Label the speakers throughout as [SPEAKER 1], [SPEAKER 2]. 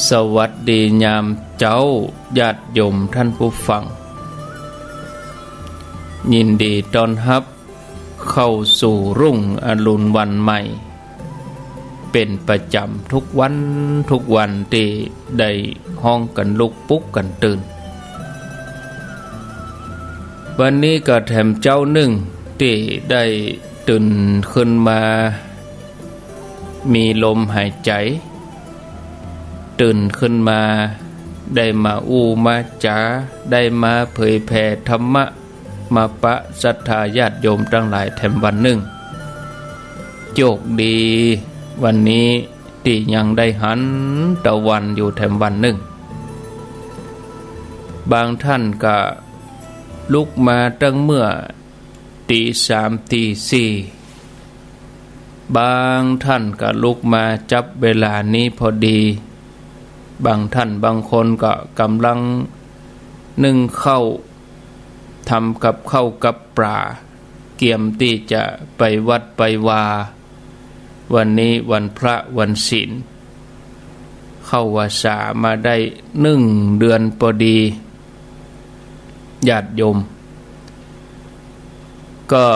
[SPEAKER 1] สวัสดียามเจ้าญาติโยมท่านผู้ฟังยินดีต้อนรับเข้าสู่รุ่งอรุณวันใหม่เป็นประจำทุกวันที่ได้ห้องกันลุกปุ๊กกันตื่นวันนี้ก็แถมเจ้าหนึ่งที่ได้ตื่นขึ้นมามีลมหายใจตื่นขึ้นมาได้มามาจาได้มาเผยแผ่ธรรมะมาปะศรัทธาญาติโยมทั้งหลายแถมวันหนึ่งโชคดีวันนี้ที่ยังได้หันตะวันอยู่แถมวันหนึ่งบางท่านก็ลุกมาตั้งเมื่อตีสามตีสี่บางท่านก็ลุกมาจับเวลานี้พอดีบางท่านบางคนก็กำลังนึ่งข้าวทำกับข้าวกับปลาเกี่ยมที่จะไปวัดไปวาวันนี้วันพระวันศีลเข้าวาสามาได้1 เดือนพอดีญาติโยมก็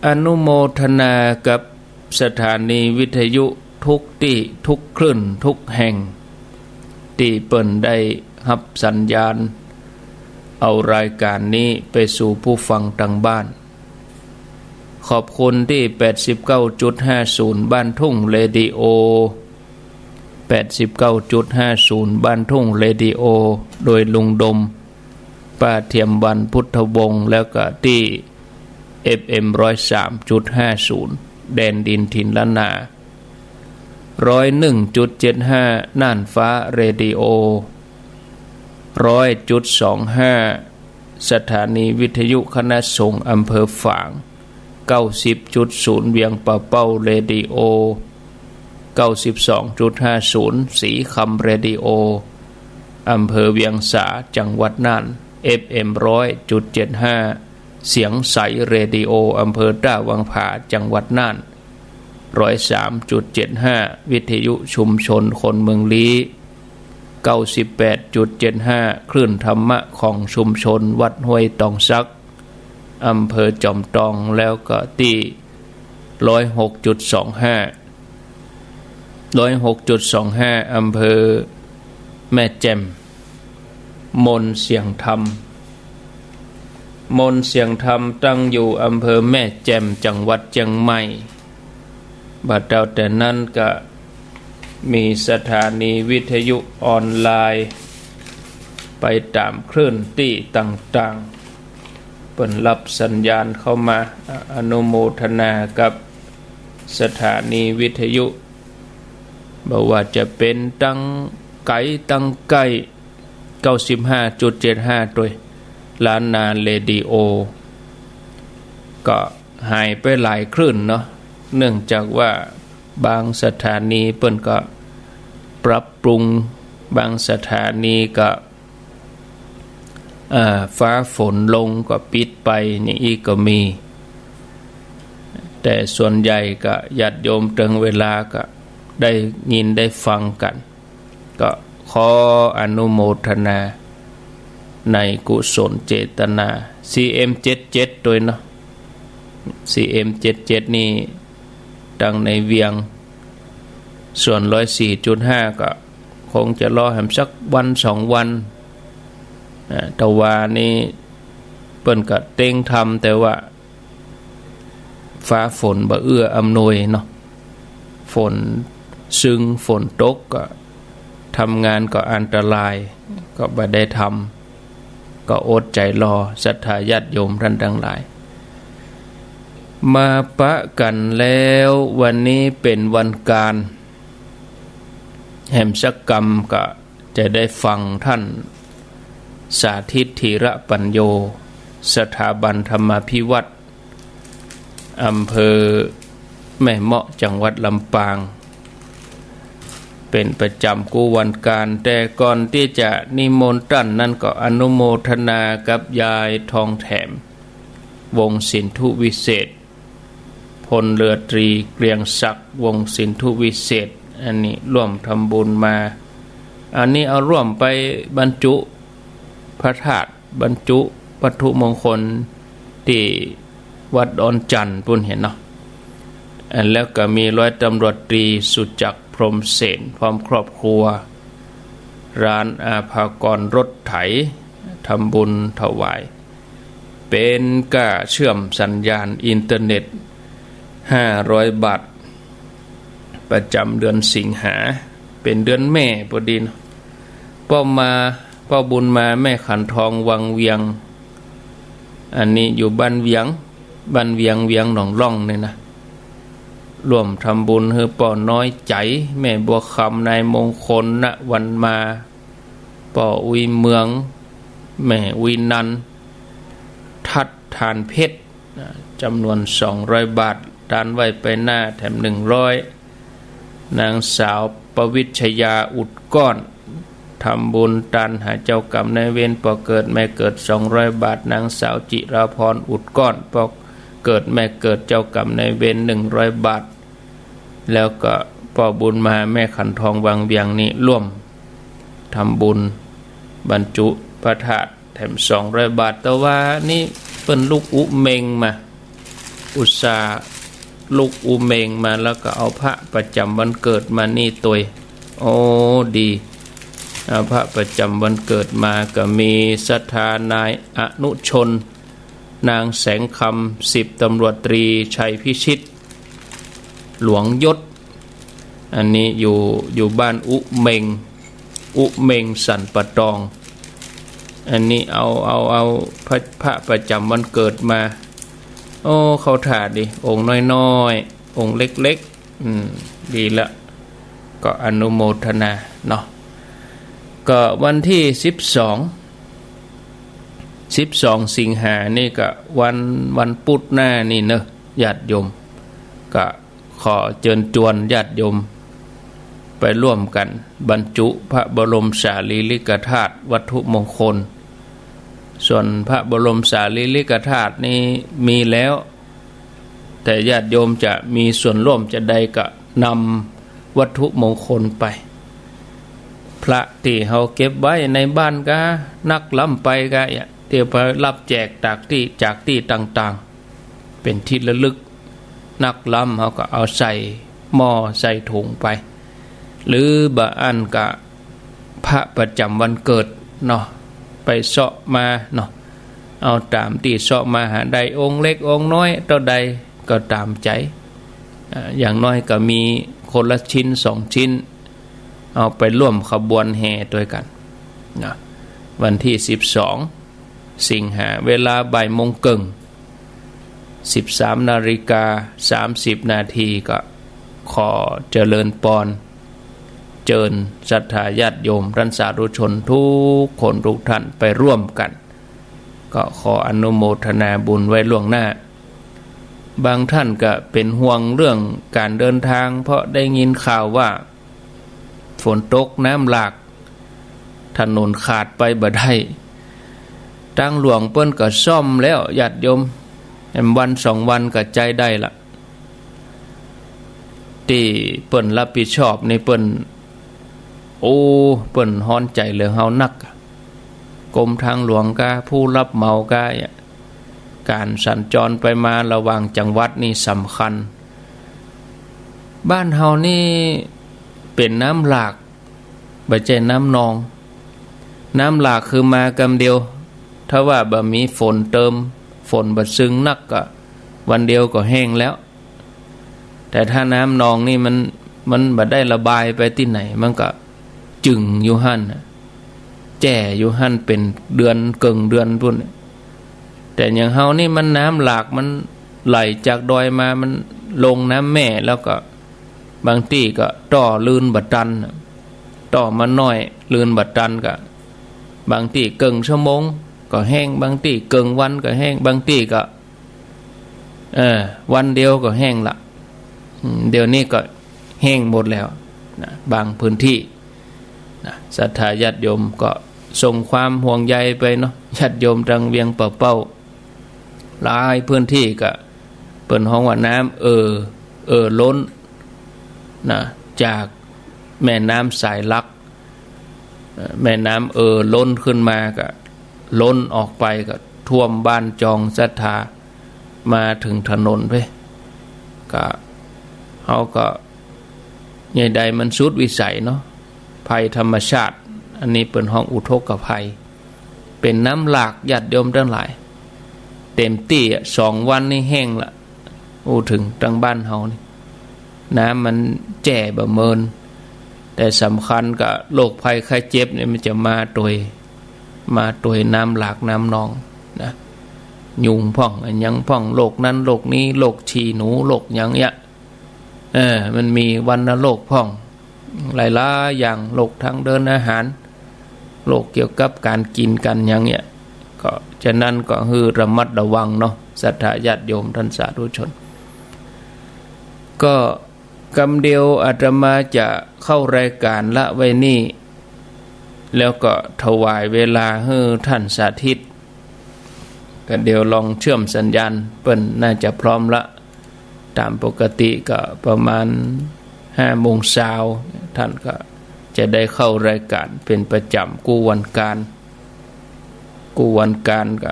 [SPEAKER 1] อนุโมทนากับสถานีวิทยุทุกที่ทุกคลื่นทุกแห่งที่เปิ้นได้รับสัญญาณเอารายการนี้ไปสู่ผู้ฟังทางบ้านขอบคุณที่ 89.50 บ้านทุ่งเรดิโอ 89.50 บ้านทุ่งเรดิโอโดยลุงดมป้าเทียมวันพุทธวงศ์แล้วก็ที่ FM 103.50 แดนดินถิ่นล้านนา101.75 น่านฟ้าเรดิโอ 100.25 สถานีวิทยุคณะสงฆ์อำเภอฝาง 90.0 เวียงป่าเป้าเรดิโอ 92.50 สีคำเรดิโออำเภอเวียงสาจังหวัดน่าน FM 100.75 เสียงใสเรดิโออำเภอต้าวังผาจังหวัดน่าน103.75 วิทยุชุมชนคนเมืองลี้ 98.75 คลื่นธรรมะของชุมชนวัดห้วยตองซักอำเภอจอมตองแล้วก็ที่ 106.25 อำเภอแม่แจ่มมนเสียงธรรมตั้งอยู่อำเภอแม่แจ่มจังหวัดเชียงใหม่บัดเดาแต่นั้นก็มีสถานีวิทยุออนไลน์ไปตามคลื่นที่ต่างๆเปิดรับสัญญาณเข้ามาอนุโมทนากับสถานีวิทยุบอกว่าจะเป็นตั้งไกล 95.75 โดยล้านนาเรดิโอก็หายไปหลายคลื่นเนาะเนื่องจากว่าบางสถานีเปิ้นก็ปรับปรุงบางสถานีก็ฟ้าฝนลงก็ปิดไปอย่างนี้ก็มีแต่ส่วนใหญ่ก็ญาติโยมถึงเวลาก็ได้ยินได้ฟังกันก็ขออนุโมทนาในกุศลเจตนา CM77 โดยเนาะ CM77 นี่ดังในเวียงส่วน 104.5 ก็คงจะรอให้สักวัน2 วันแต่ว่านี่เปิ้นก็เต็งทำแต่ว่าฟ้าฝนบ่เอื้ออำนวยเนาะฝนซึ่งฝนตกก็ทำงานก็อันตรายก็บ่ได้ทำก็อดใจรอศรัทธาญาติโยมท่านทั้งหลายมาปะกันแล้ววันนี้เป็นวันการแห่งศักกรรมก็จะได้ฟังท่านสาธิตธีระปัญโยสถาบันธรรมาภิวัตรอำเภอแม่เมาะจังหวัดลำปางเป็นประจำกู้วันการแต่ก่อนที่จะนิมนต์ท่านนั้นก็อนุโมทนากับยายทองแถมวงสินธุวิเศษพลเรือตรีเกรียงศักดิ์วงสินธุวิเศษอันนี้ร่วมทำบุญมา อันนี้เอาร่วมไปบรรจุพระธาตุบรรจุวัตถุมงคลที่วัดดอนจันทร์ปุ่นเห็นเนาะแล้วก็มีร้อยตำรวจตรีสุจักรพรหมเสนพร้อมครอบครัวร้านอาภากรรถไถทำบุญถวายเป็นก้าเชื่อมสัญญาณอินเทอร์เน็ต500 บาทประจำเดือนสิงหาเป็นเดือนแม่พอดีนะพ่อบุญมาแม่ขันทองวังเวียงอันนี้อยู่บ้านเวียงหนองร่องเนี่ยนะร่วมทำบุญให้ป่อน้อยใจแม่บัวคำนายมงคลณวันมาป่ออุยเมืองแม่อุยนันทัดทานเพชรจำนวน200 บาทดานไว้ไปหน้าแถม100นางสาวประวิชยาอุดก้อนทำบุญตันหาเจ้ากรรมนายเวรปอเกิดแม่เกิด200 บาทนางสาวจิราพรอุดก้อนปอเกิดแม่เกิดเจ้ากรรมนายเวร100 บาทแล้วก็พ่อบุญมาแม่ขันทองวังเวียงนี้ร่วมทำบุญบรรจุพระธาตุแถม200 บาทแต่ว่านี่เป็นลูกอุเมงมาอุตสาลูกอุเมงมาแล้วก็เอาพระประจำวันเกิดมานี่ตัวโอ้ดีพระประจำวันเกิดมาก็มีศรัทธานายอนุชนนางแสงคำ10 ตำรวจตรีชัยพิชิตหลวงยศอันนี้อยู่บ้านอุเมงสันปะตองอันนี้เอาพระประจำวันเกิดมาโอ้เขาถาดิองค์น้อยๆองค์เล็กๆดีละก็อนุโมทนาเนาะก็วันที่12 สิงหานี่ก็วันพุธหน้านี่เนอะญาติโยมก็ขอเชิญชวนญาติโยมไปร่วมกันบรรจุพระบรมสารีริกธาตุวัตถุมงคลส่วนพระบรมสารีริกธาตุนี้มีแล้วแต่ญาติโยมจะมีส่วนร่วมจะใดก็นำวัตถุมงคลไปพระที่เขาเก็บไว้ในบ้านก็นักล้ำไปก็เดี๋ยวไปรับแจกจากที่ต่างๆเป็นที่ระลึกนักล้ำเขาก็เอาใส่หม้อใส่ถุงไปหรือบางอันก็พระประจำวันเกิดเนาะไปเสาะมาเนาะเอาตามที่เสาะมาหาใดองค์เล็กองค์น้อยเท่าใดก็ตามใจอย่างน้อยก็มีคนละชิ้น2 ชิ้นเอาไปร่วมขบวนแห่ด้วยกันนะวันที่12 สิงหาเวลาบ่ายโมงครึ่ง13:30 ก็ขอเจริญปอนเจิญศรัทธาญาติโยมท่านสาธุชนทุกคนทุกท่านไปร่วมกันก็ขออนุโมทนาบุญไว้ล่วงหน้าบางท่านก็เป็นห่วงเรื่องการเดินทางเพราะได้ยินข่าวว่าฝนตกน้ำหลากถนนขาดไปบ่ได้ทางหลวงเปิ้นก็ซ่อมแล้วญาติโยมวัน2 วันก็ใจได้ละที่เปิ้นรับผิดชอบในเปิ้นฮ้อนใจเหลือเฮานักกรมทางหลวงก็ผู้รับเหมาก็การสัญจรไปมาระหว่างจังหวัดนี่สำคัญบ้านเฮานี่เป็นน้ำหลากบ่ใช่น้ำนองน้ำหลากคือมากำเดียวถ้าว่าบ่มีฝนเติมฝนบ่ซึ้งนักก็วันเดียวก็แห้งแล้วแต่ถ้าน้ำนองนี่มันบ่ได้ระบายไปที่ไหนมันก็จึงอยู่หั่นแจ่อยู่หั่นเป็นเดือนเกิงเดือนพุ่นแต่อย่างเฮานี่มันน้ำหลากมันไหลจากดอยมามันลงน้ำแม่แล้วก็บางที่ก็ต่อลื่นบัดตันต่อมาน้อยลื่นบัดตันก็บางที่เกิงชั่วโมงก็แห้งบางที่เกิงวันก็แห้งบางที่ก็วันเดียวก็แห้งละเดี๋ยวนี้ก็แห้งหมดแล้วนะบางพื้นที่นะศรัทธาญาติโยมก็ส่งความห่วงใยไปเนาะญาติโยมทางเวียงป่าเป้าหลายพื้นที่ก็เปิ้นฮ้องว่าน้ำล้นนะจากแม่น้ำสายลัก แม่น้ำล้นขึ้นมาก็ล้นออกไปก็ท่วมบ้านจองศรัทธามาถึงถนนไปก็เขาก็ใหญ่ใดมันสุดวิสัยเนาะภัยธรรมชาติอันนี้เป็นห้องอุทกภัยเป็นน้ำหลากญาติโยมทั้งหลายเต็มที่2 วันนี่แห้งละถึงทางบ้านเฮานี่น้ำมันแจ่บะเมินแต่สำคัญกับโรคภัยไข้เจ็บเนี่ยมันจะมาโดยน้ำหลากน้ำนองนะยุงพ่องอันยังพ่องโรคนั้นโรคนี้โรคฉี่หนูโรคยังเนี้ยมันมีวัณโรคพ่องหลายๆอย่างโรคทางเดินอาหารโรคเกี่ยวกับการกินกันอย่างเนี้ยก็ฉะนั้นก็คือระมัดระวังเนาะศรัทธาญาติโยมท่านสาธุชนก็กำเดียวอาตมาจะเข้ารายการละไว้นี่แล้วก็ถวายเวลาให้ท่านสาธิตก็เดี๋ยวลองเชื่อมสัญญาณเปิ้นน่าจะพร้อมละตามปกติก็ประมาณ5 โมงเช้าท่านก็จะได้เข้ารายการเป็นประจำกู้วันการก็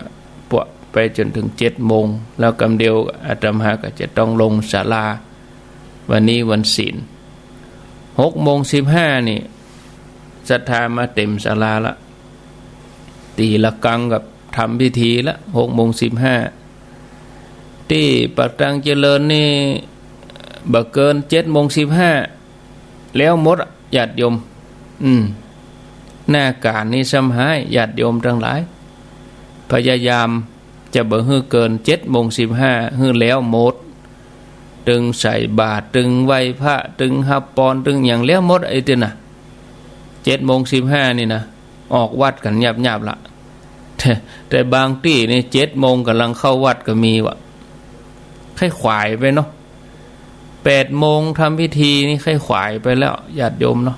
[SPEAKER 1] ปวไปจนถึง7 โมงแล้วกำเดียวอาตมาก็จะต้องลงศาลาวันนี้วันศีล6:15นี่ศรัทธามาเต็มศาลาละตีละกังกับทำพิธีละ6:15ที่ปักตังเจริญนี่บ่เกิน7:15แล้วหมดญาติโยมหน้าการนี่สำหายญาติโยมทั้งหลายพยายามจะบ่ให้เกิน7:15ให้แล้วหมดตึงใส่บาตรตึงไหว้พระตึงหับปอนตึงอย่างแล้วหมดไอ้ติน่ะ7:15นี่นะออกวัดกันหยาบๆละแต่บางที่นี่7 โมงกำลังเข้าวัดก็มีวะค่อยขวายไปเนาะ8 โมงทำพิธีนี่ค่อยขวายไปแล้วญาติโยมเนาะ